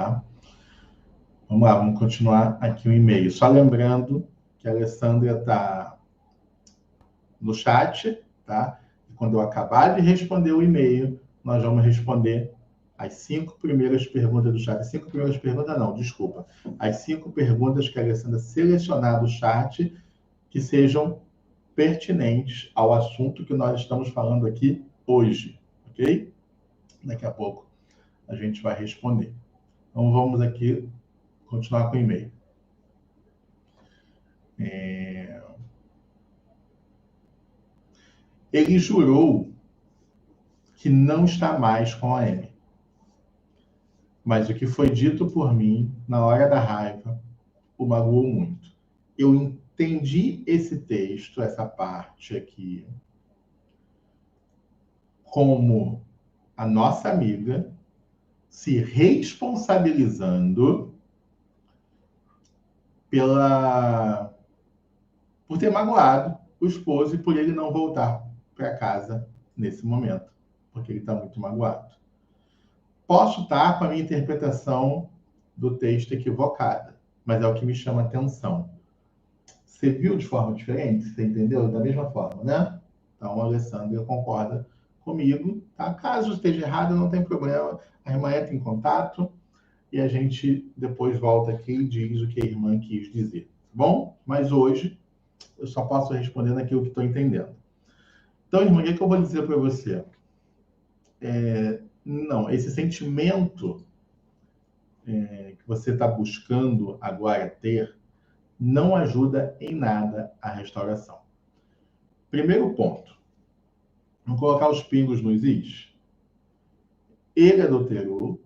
tá? Vamos lá, vamos continuar aqui o e-mail. Só lembrando que a Alessandra está no chat, tá? E quando eu acabar de responder o e-mail, nós vamos responder as 5 primeiras perguntas do chat. As 5 primeiras perguntas, não, desculpa. As 5 perguntas que a Alessandra selecionar do chat que sejam pertinentes ao assunto que nós estamos falando aqui hoje, ok? Daqui a pouco a gente vai responder. Então, vamos aqui continuar com o e-mail. Ele jurou que não está mais com a Amy. Mas o que foi dito por mim, na hora da raiva, o magoou muito. Eu entendi esse texto, essa parte aqui, como a nossa amiga se responsabilizando por ter magoado o esposo e por ele não voltar para casa nesse momento, porque ele está muito magoado. Posso estar com a minha interpretação do texto equivocada, mas é o que me chama a atenção. Você viu de forma diferente? Você entendeu? Da mesma forma, né? Então, a Alessandra concorda comigo, tá? Caso esteja errado, não tem problema. A irmã entra em contato e a gente depois volta aqui e diz o que a irmã quis dizer, tá bom? Mas hoje eu só posso responder naquilo que estou entendendo. Então, irmã, o que eu vou dizer para você? Não, esse sentimento que você está buscando agora ter não ajuda em nada a restauração. Primeiro ponto. Vamos colocar os pingos nos is. Ele adulterou,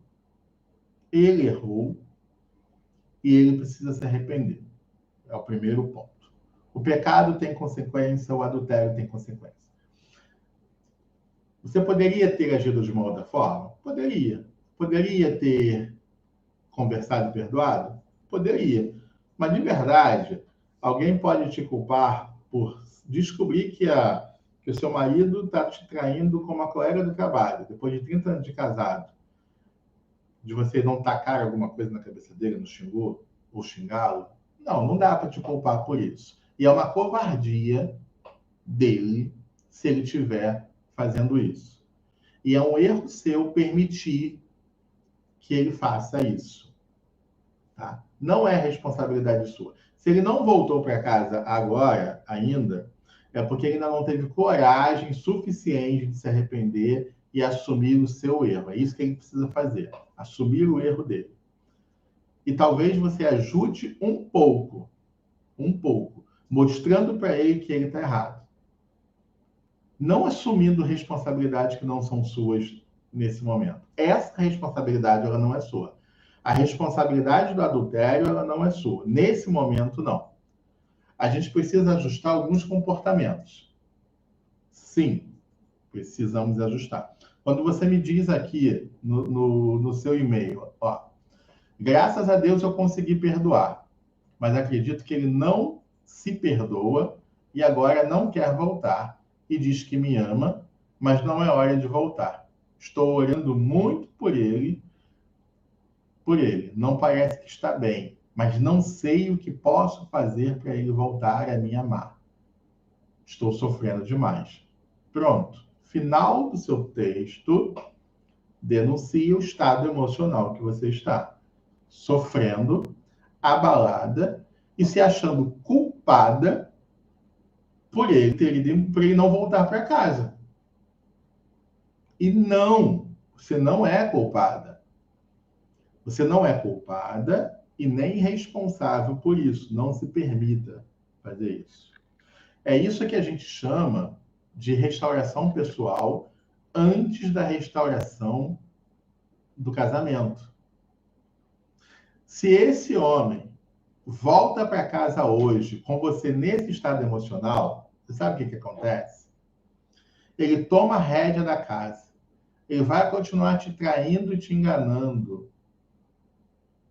ele errou e ele precisa se arrepender. É o primeiro ponto. O pecado tem consequência, o adultério tem consequência. Você poderia ter agido de uma outra forma? Poderia. Poderia ter conversado e perdoado? Poderia. Mas, de verdade, alguém pode te culpar por descobrir que o seu marido está te traindo com uma colega do trabalho, depois de 30 anos de casado, de você não tacar alguma coisa na cabeça dele, não xingou, ou xingá-lo? Não dá para te culpar por isso. E é uma covardia dele se ele estiver fazendo isso. E é um erro seu permitir que ele faça isso. Tá? Não é responsabilidade sua. Se ele não voltou para casa agora, ainda, é porque ele ainda não teve coragem suficiente de se arrepender e assumir o seu erro. É isso que ele precisa fazer. Assumir o erro dele. E talvez você ajude um pouco, mostrando para ele que ele está errado. Não assumindo responsabilidades que não são suas nesse momento. Essa responsabilidade, ela não é sua. A responsabilidade do adultério, ela não é sua. Nesse momento, não. A gente precisa ajustar alguns comportamentos. Sim, precisamos ajustar. Quando você me diz aqui no seu e-mail, ó, graças a Deus eu consegui perdoar, mas acredito que ele não se perdoa e agora não quer voltar e diz que me ama, mas não é hora de voltar. Estou orando muito por ele, não parece que está bem, mas não sei o que posso fazer para ele voltar a me amar. Estou sofrendo demais. Pronto. Final do seu texto, denuncia o estado emocional que você está. Sofrendo, abalada e se achando culpada por ele não voltar para casa. E não, você não é culpada. Você não é culpada e nem responsável por isso. Não se permita fazer isso. É isso que a gente chama de restauração pessoal antes da restauração do casamento. Se esse homem volta para casa hoje com você nesse estado emocional, você sabe o que acontece? Ele toma a rédea da casa. Ele vai continuar te traindo e te enganando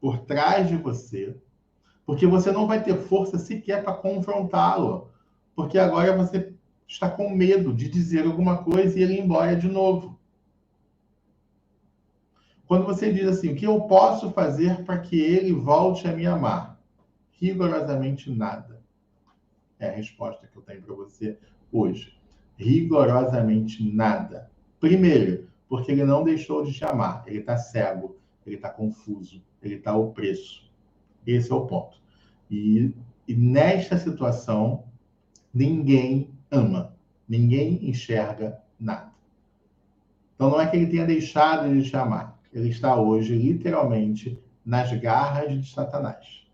por trás de você, porque você não vai ter força sequer para confrontá-lo, porque agora você está com medo de dizer alguma coisa e ele ir embora de novo. Quando você diz assim, o que eu posso fazer para que ele volte a me amar? Rigorosamente nada. É a resposta que eu tenho para você hoje. Rigorosamente nada. Primeiro, porque ele não deixou de te amar. Ele está cego, ele está confuso, ele está opresso. Esse é o ponto. E nesta situação, ninguém ama. Ninguém enxerga nada. Então não é que ele tenha deixado de te amar. Ele está hoje, literalmente, nas garras de Satanás.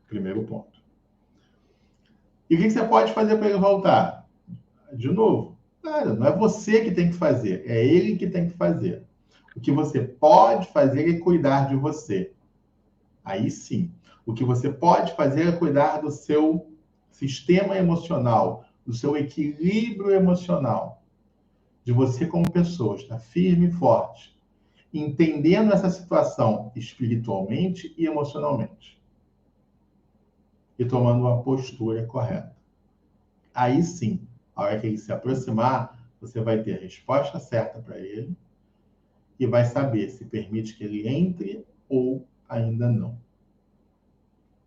Primeiro ponto. E o que você pode fazer para ele voltar? De novo, nada. Não é você que tem que fazer, é ele que tem que fazer. O que você pode fazer é cuidar de você. Aí sim. O que você pode fazer é cuidar do seu sistema emocional, do seu equilíbrio emocional, de você como pessoa, estar firme e forte, entendendo essa situação espiritualmente e emocionalmente, e tomando uma postura correta. Aí sim, a hora que ele se aproximar, você vai ter a resposta certa para ele e vai saber se permite que ele entre ou ainda não.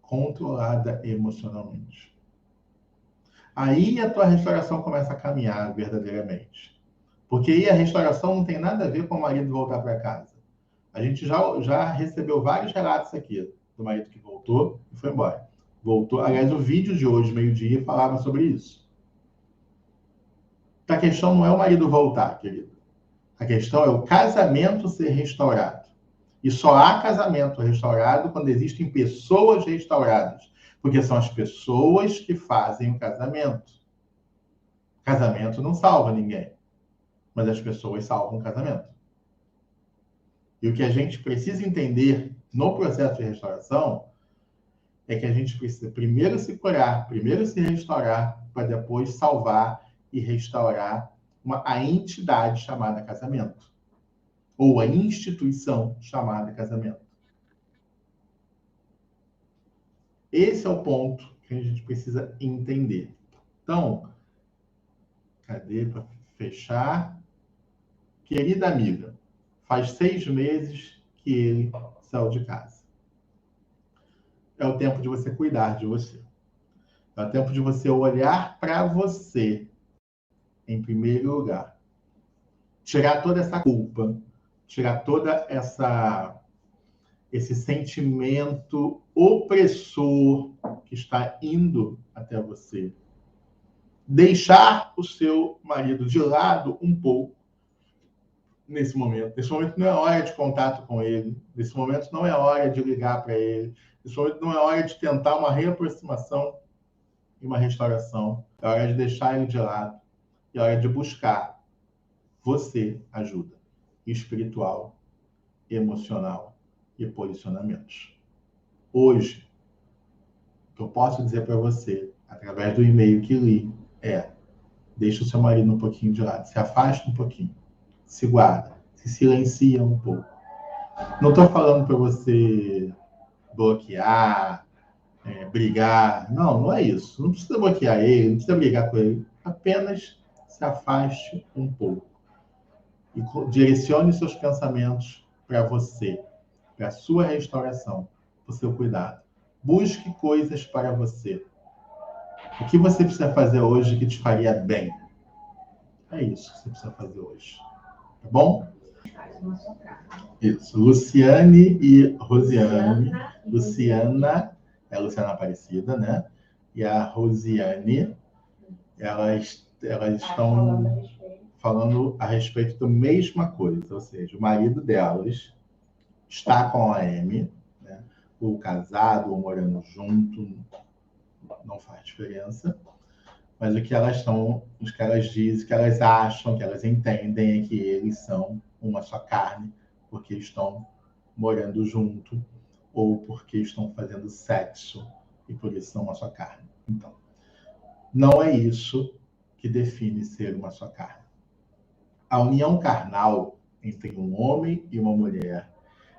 Controlada emocionalmente. Aí a tua restauração começa a caminhar verdadeiramente. Porque aí a restauração não tem nada a ver com o marido voltar para casa. A gente já recebeu vários relatos aqui do marido que voltou e foi embora. Voltou. Aliás, o vídeo de hoje, meio-dia, falava sobre isso. A questão não é o marido voltar, querido. A questão é o casamento ser restaurado. E só há casamento restaurado quando existem pessoas restauradas. Porque são as pessoas que fazem o casamento. O casamento não salva ninguém. Mas as pessoas salvam o casamento. E o que a gente precisa entender no processo de restauração é que a gente precisa primeiro se curar, primeiro se restaurar, para depois salvar e restaurar a entidade chamada casamento. Ou a instituição chamada casamento. Esse é o ponto que a gente precisa entender. Então, cadê para fechar? Querida amiga, faz 6 meses que ele saiu de casa. É o tempo de você cuidar de você. É o tempo de você olhar para você em primeiro lugar. Tirar toda essa culpa, tirar toda esse sentimento opressor que está indo até você. Deixar o seu marido de lado um pouco nesse momento. Nesse momento não é hora de contato com ele. Nesse momento não é hora de ligar para ele. Nesse momento não é hora de tentar uma reaproximação e uma restauração. É hora de deixar ele de lado. É hora de buscar você ajuda espiritual, emocional e posicionamentos. Hoje, o que eu posso dizer para você, através do e-mail que li, deixa o seu marido um pouquinho de lado, se afasta um pouquinho, se guarda, se silencia um pouco. Não estou falando para você bloquear, brigar. Não, não é isso. Não precisa bloquear ele, não precisa brigar com ele. Apenas se afaste um pouco. E direcione seus pensamentos para você, para a sua restauração, para o seu cuidado. Busque coisas para você. O que você precisa fazer hoje que te faria bem? É isso que você precisa fazer hoje. Tá bom? Isso. Luciane e Rosiane. Luciana é a Luciana Aparecida, né? E a Rosiane, elas estão falando a respeito da mesma coisa, ou seja, o marido delas está com a Amy, né? Ou casado, ou morando junto, não faz diferença. Mas o que elas dizem, que elas acham, que elas entendem é que eles são uma só carne, porque estão morando junto, ou porque estão fazendo sexo, e por isso são uma só carne. Então, não é isso que define ser uma só carne. A união carnal entre um homem e uma mulher,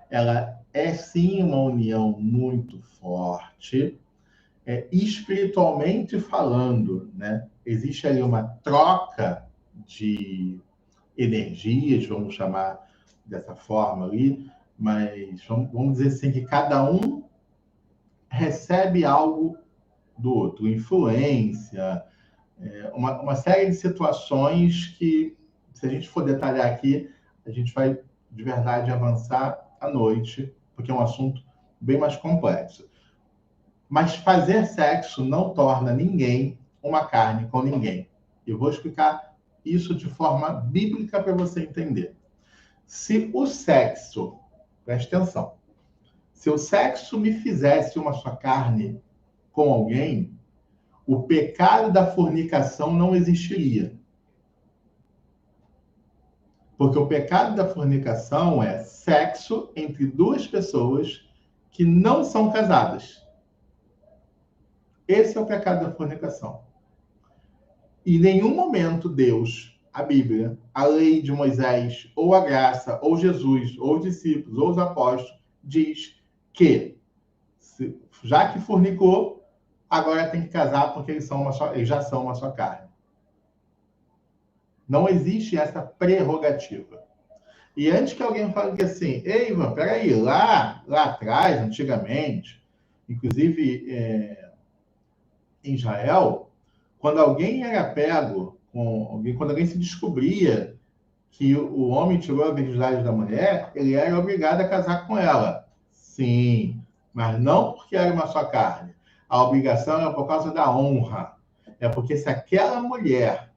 ela é sim uma união muito forte, espiritualmente falando, né? Existe ali uma troca de energias, vamos chamar dessa forma ali, mas vamos dizer assim que cada um recebe algo do outro, influência, uma série de situações que, se a gente for detalhar aqui, a gente vai, de verdade, avançar à noite, porque é um assunto bem mais complexo. Mas fazer sexo não torna ninguém uma carne com ninguém. Eu vou explicar isso de forma bíblica para você entender. Se o sexo, preste atenção, se o sexo me fizesse uma só carne com alguém, o pecado da fornicação não existiria. Porque o pecado da fornicação é sexo entre duas pessoas que não são casadas. Esse é o pecado da fornicação. E em nenhum momento Deus, a Bíblia, a lei de Moisés, ou a graça, ou Jesus, ou os discípulos, ou os apóstolos, diz que, já que fornicou, agora tem que casar porque eles já são uma só carne. Não existe essa prerrogativa. E antes que alguém fale que assim, ei, Ivan, peraí, lá atrás, antigamente, inclusive em Israel, quando alguém era pego, quando alguém se descobria que o homem tirou a virgindade da mulher, ele era obrigado a casar com ela. Sim, mas não porque era uma só carne. A obrigação era por causa da honra. É porque se aquela mulher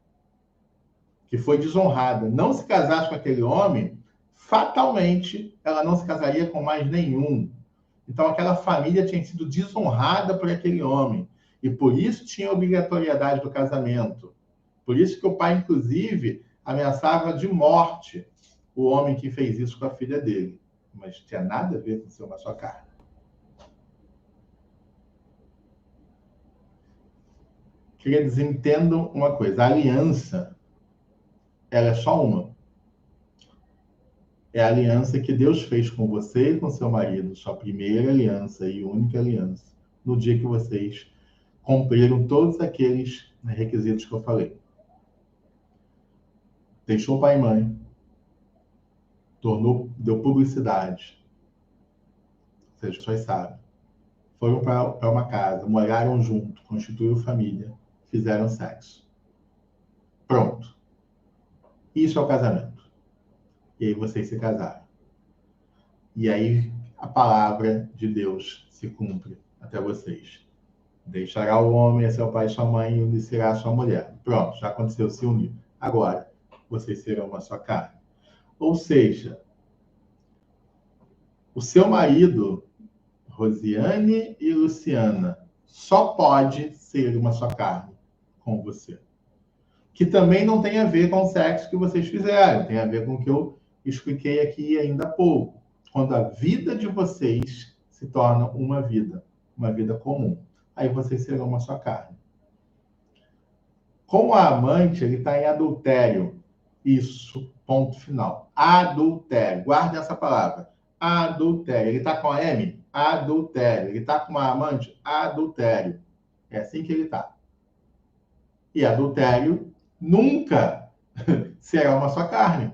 que foi desonrada não se casasse com aquele homem, fatalmente ela não se casaria com mais nenhum. Então aquela família tinha sido desonrada por aquele homem. E por isso tinha a obrigatoriedade do casamento. Por isso que o pai, inclusive, ameaçava de morte o homem que fez isso com a filha dele. Mas tinha nada a ver com ser uma só carne. Queria dizer, entendam uma coisa. A aliança, ela é só uma. É a aliança que Deus fez com você e com seu marido. Sua primeira aliança e única aliança. No dia que vocês cumpriram todos aqueles requisitos que eu falei. Deixou pai e mãe. Deu publicidade. Vocês só sabem. Foram para uma casa, moraram junto, constituíram família, fizeram sexo. Pronto. Isso é o casamento. E aí vocês se casaram. E aí a palavra de Deus se cumpre até vocês. Deixará o homem a seu pai e sua mãe e unir-se-á a sua mulher. Pronto, já aconteceu, se unir. Agora, vocês serão uma só carne. Ou seja, o seu marido, Rosiane e Luciana, só pode ser uma só carne com você. Que também não tem a ver com o sexo que vocês fizeram, tem a ver com o que eu expliquei aqui ainda há pouco. Quando a vida de vocês se torna uma vida comum. Aí vocês serão uma só carne. Com a amante, ele está em adultério. Isso, ponto final. Adultério. Guarde essa palavra. Adultério. Ele está com a M? Adultério. Ele está com uma amante? Adultério. É assim que ele está. E adultério nunca será uma só carne.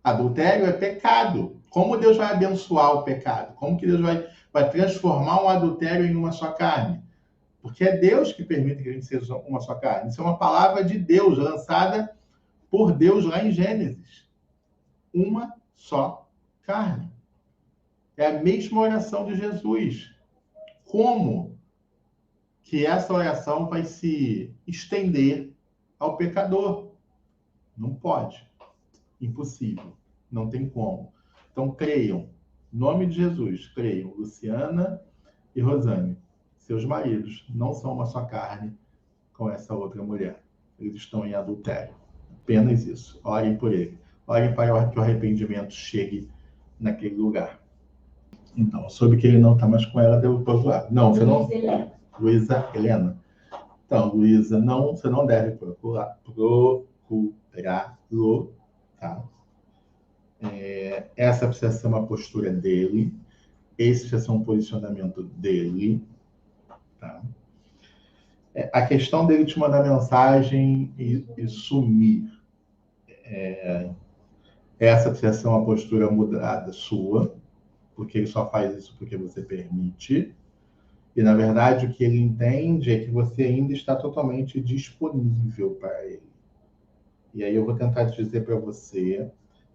Adultério é pecado. Como Deus vai abençoar o pecado? Como que Deus vai transformar um adultério em uma só carne? Porque é Deus que permite que a gente seja uma só carne. Isso é uma palavra de Deus, lançada por Deus lá em Gênesis. Uma só carne. É a mesma oração de Jesus. Como que essa oração vai se estender ao pecador? Não pode. Impossível. Não tem como. Então, creiam. Em nome de Jesus, creiam. Luciana e Rosane, seus maridos não são uma só carne com essa outra mulher. Eles estão em adultério. Apenas isso. Orem por ele. Orem para que o arrependimento chegue naquele lugar. Então, soube que ele não está mais com ela, devo procurar. Não, você não... Luísa Helena. Então, Luísa, não, você não deve procurá-lo, tá? Essa precisa ser uma postura dele. Esse precisa ser um posicionamento dele, tá? A questão dele te mandar mensagem e sumir. Essa precisa ser uma postura mudada sua, porque ele só faz isso porque você permite. E, na verdade, o que ele entende é que você ainda está totalmente disponível para ele. E aí eu vou tentar dizer para você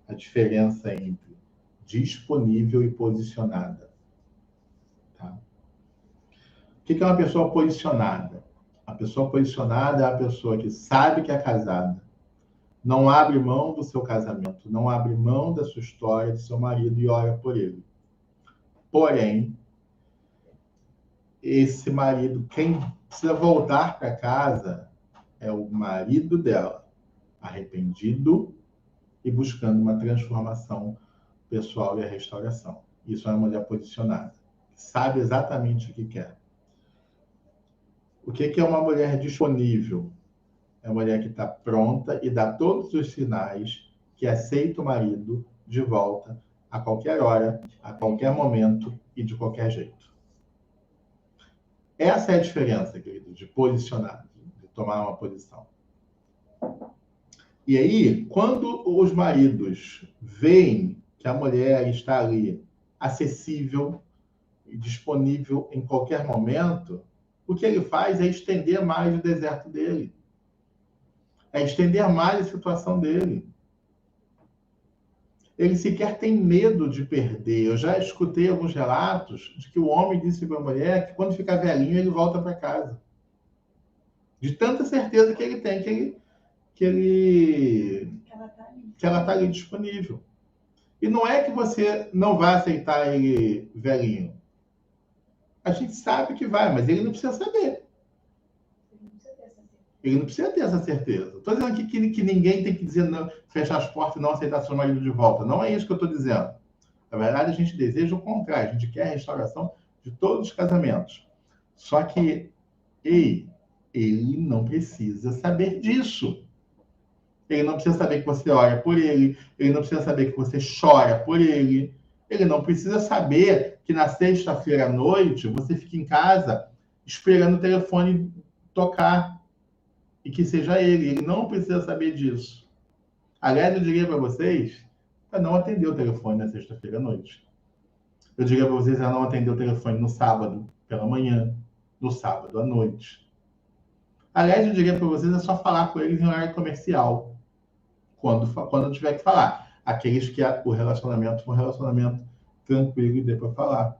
a diferença entre disponível e posicionada. Tá? O que é uma pessoa posicionada? A pessoa posicionada é a pessoa que sabe que é casada, não abre mão do seu casamento, não abre mão da sua história, do seu marido e ora por ele. Porém, esse marido, quem precisa voltar para casa é o marido dela, arrependido e buscando uma transformação pessoal e a restauração. Isso é uma mulher posicionada, sabe exatamente o que quer. O que é uma mulher disponível? É uma mulher que está pronta e dá todos os sinais que aceita o marido de volta a qualquer hora, a qualquer momento e de qualquer jeito. Essa é a diferença, querido, de posicionar, de tomar uma posição. E aí, quando os maridos veem que a mulher está ali acessível e disponível em qualquer momento, o que ele faz é estender mais o deserto dele. É estender mais a situação dele. Ele sequer tem medo de perder. Eu já escutei alguns relatos de que o homem disse para a mulher que quando ficar velhinho ele volta para casa. De tanta certeza que ele tem que ela está ali disponível. E não é que você não vai aceitar ele velhinho. A gente sabe que vai, mas ele não precisa saber. Ele não precisa ter essa certeza. Estou dizendo aqui que ninguém tem que dizer não, fechar as portas e não aceitar seu marido de volta. Não é isso que eu estou dizendo. Na verdade, a gente deseja o contrário. A gente quer a restauração de todos os casamentos. Só que, ele não precisa saber disso. Ele não precisa saber que você ora por ele. Ele não precisa saber que você chora por ele. Ele não precisa saber que na sexta-feira à noite você fica em casa esperando o telefone tocar e que seja ele. Ele não precisa saber disso. Aliás, eu diria para vocês para não atender o telefone na sexta-feira à noite. Eu diria para vocês para não atender o telefone no sábado pela manhã, no sábado à noite. Aliás, eu diria para vocês é só falar com eles em horário comercial, quando tiver que falar. Aqueles que o relacionamento foi um relacionamento tranquilo e dê para falar.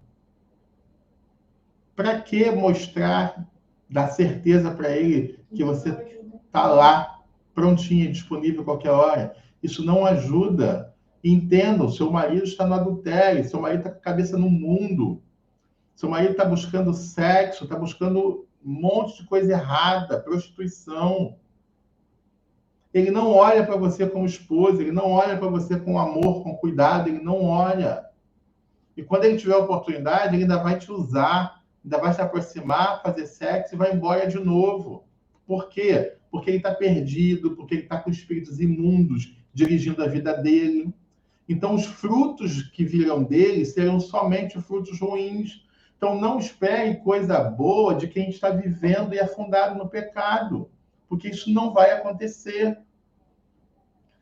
Para que mostrar, dar certeza para ele que você está lá, prontinha, disponível a qualquer hora? Isso não ajuda. Entendam, seu marido está no adultério, seu marido está com a cabeça no mundo, seu marido está buscando sexo, está buscando um monte de coisa errada, prostituição. Ele não olha para você como esposa, ele não olha para você com amor, com cuidado, ele não olha. E quando ele tiver oportunidade, ele ainda vai te usar, ainda vai se aproximar, fazer sexo e vai embora de novo. Por quê? Porque ele está perdido, porque ele está com espíritos imundos dirigindo a vida dele. Então, os frutos que virão dele serão somente frutos ruins. Então, não espere coisa boa de quem está vivendo e afundado no pecado, porque isso não vai acontecer.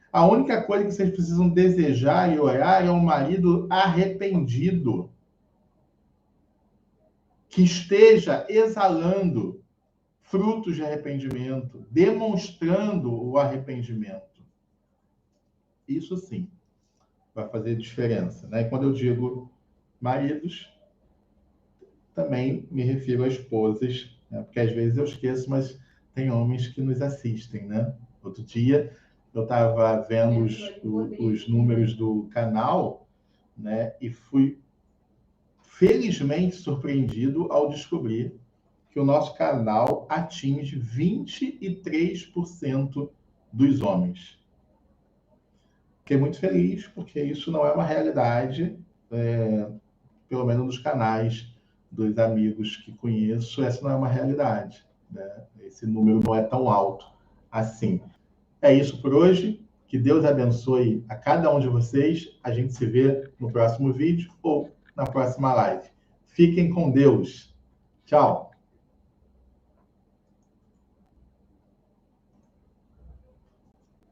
A única coisa que vocês precisam desejar e orar é um marido arrependido, que esteja exalando frutos de arrependimento, demonstrando o arrependimento. Isso sim vai fazer diferença, né? E quando eu digo maridos, também me refiro a esposas, né? Porque às vezes eu esqueço, mas tem homens que nos assistem, né? Outro dia eu estava vendo os números do canal, né? E fui felizmente surpreendido ao descobrir que o nosso canal atinge 23% dos homens. Fiquei muito feliz, porque isso não é uma realidade, pelo menos nos canais dos amigos que conheço, essa não é uma realidade, né? Esse número não é tão alto assim. É isso por hoje. Que Deus abençoe a cada um de vocês. A gente se vê no próximo vídeo ou na próxima live. Fiquem com Deus. Tchau.